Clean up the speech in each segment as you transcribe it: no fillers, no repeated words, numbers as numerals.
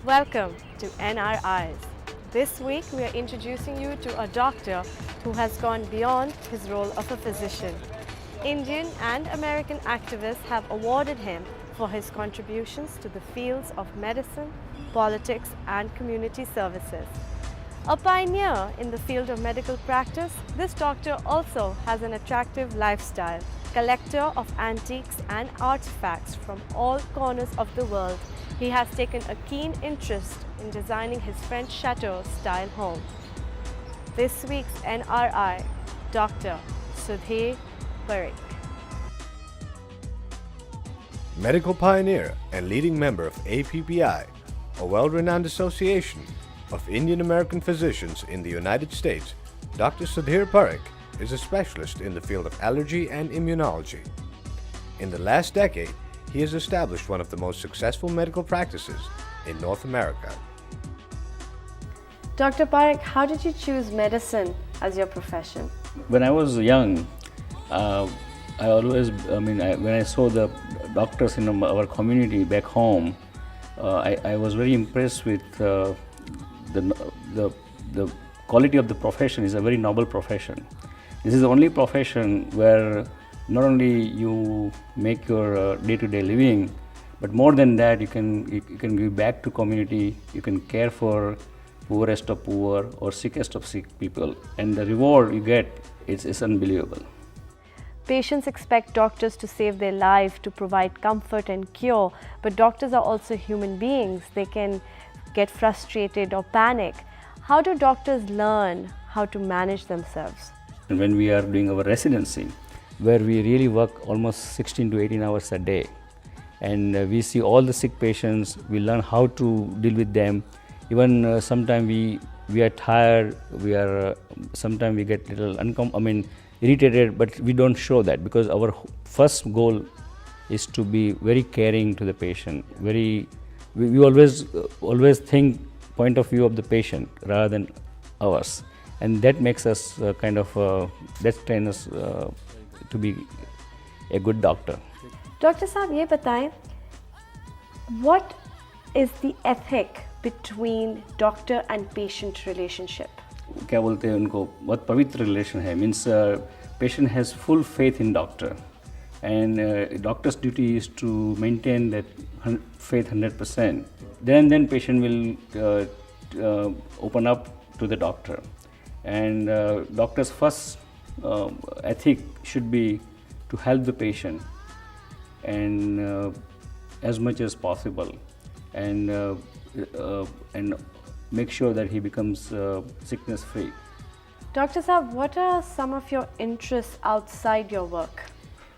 Welcome to NREYES. This week we are introducing you to a doctor who has gone beyond his role of a physician. Indian and American activists have awarded him for his contributions to the fields of medicine, politics and community services. A pioneer in the field of medical practice, this doctor also has an attractive lifestyle. Collector of antiques and artifacts from all corners of the world, he has taken a keen interest in designing his French chateau-style home. This week's NRI, Dr. Sudhir Parikh. Medical pioneer and leading member of APPI, a well-renowned association of Indian American physicians in the United States, Dr. Sudhir Parikh is a specialist in the field of allergy and immunology. In the last decade, he has established one of the most successful medical practices in North America. Dr. Parikh, how did you choose medicine as your profession? When I was young, when I saw the doctors in our community back home, I was very impressed with the quality of the profession. Is a very noble profession. This is the only profession where not only you make your day-to-day living, but more than that, you can give back to community. You can care for poorest of poor or sickest of sick people, and the reward you get is unbelievable. Patients expect doctors to save their life, to provide comfort and cure, but doctors are also human beings. They can get frustrated or panic. How do doctors learn how to manage themselves? And when we are doing our residency, where we really work almost 16 to 18 hours a day, and we see all the sick patients, we learn how to deal with them. Even sometimes we are tired, sometimes we get little irritated, but we don't show that, because our first goal is to be very caring to the patient. We always think point of view of the patient rather than ours, and that makes us that trains us to be a good doctor. Dr. Saab, ये बताएं, what is the ethic between doctor and patient relationship? क्या बोलते हैं उनको, बहुत पवित्र relation है. Means patient has full faith in doctor, and doctor's duty is to maintain that faith 100%. Then patient will open up to the doctor, and doctor's first ethic should be to help the patient and as much as possible, and make sure that he becomes sickness free. Dr. Saab, what are some of your interests outside your work?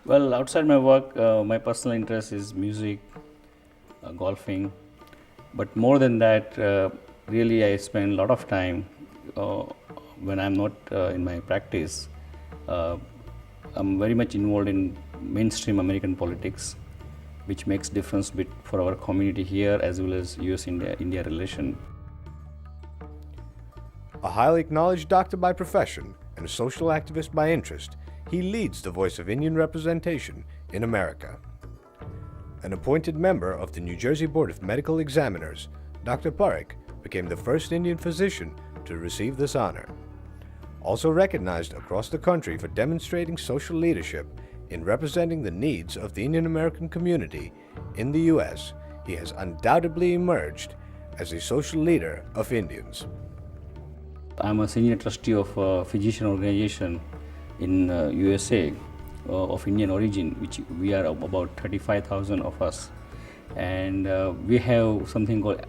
Well, outside my work, my personal interest is music, golfing, but more than that, really I spend a lot of time when I'm not in my practice. I'm very much involved in mainstream American politics, which makes difference for our community here as well as US-India relation. A highly acknowledged doctor by profession and a social activist by interest, he leads the voice of Indian representation in America. An appointed member of the New Jersey Board of Medical Examiners, Dr. Parikh became the first Indian physician to receive this honor. Also recognized across the country for demonstrating social leadership in representing the needs of the Indian American community in the US, he has undoubtedly emerged as a social leader of Indians. I'm a senior trustee of a physician organization in USA of Indian origin, which we are about 35,000 of us, and we have something called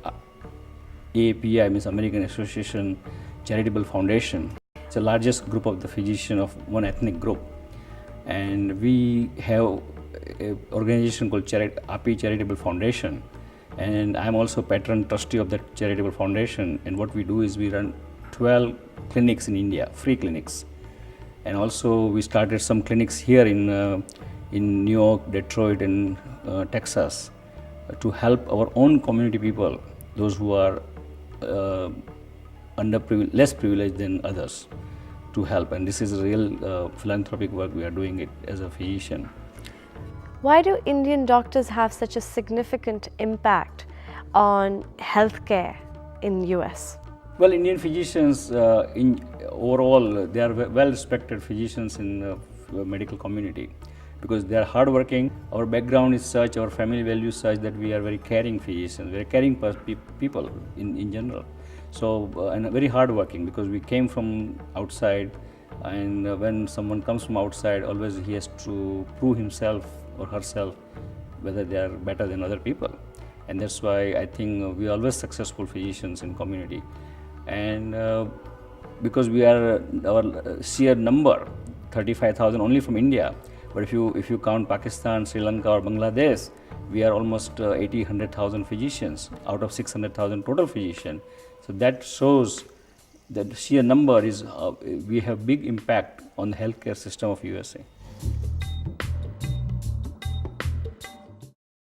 AAPI, means American Association Charitable Foundation. It's the largest group of the physician of one ethnic group, and we have an organization called API Charitable Foundation, and I'm also patron trustee of that charitable foundation. And what we do is we run 12 clinics in India, free clinics, and also we started some clinics here in New York, Detroit, and Texas to help our own community people, those who are less privileged than others, to help. And this is a real philanthropic work we are doing it as a physician. Why do Indian doctors have such a significant impact on healthcare in US? Well, Indian physicians, overall, they are well-respected physicians in the medical community because they are hardworking. Our background is such, our family values such that we are very caring physicians, very caring people in general. So, and very hardworking because we came from outside, and when someone comes from outside, always he has to prove himself or herself whether they are better than other people. And that's why I think we are always successful physicians in community. And because we are, our sheer number, 35,000 only from India, but if you count Pakistan, Sri Lanka or Bangladesh, we are almost 100,000 physicians out of 600,000 total physicians. So that shows that sheer number is, we have big impact on the healthcare system of USA.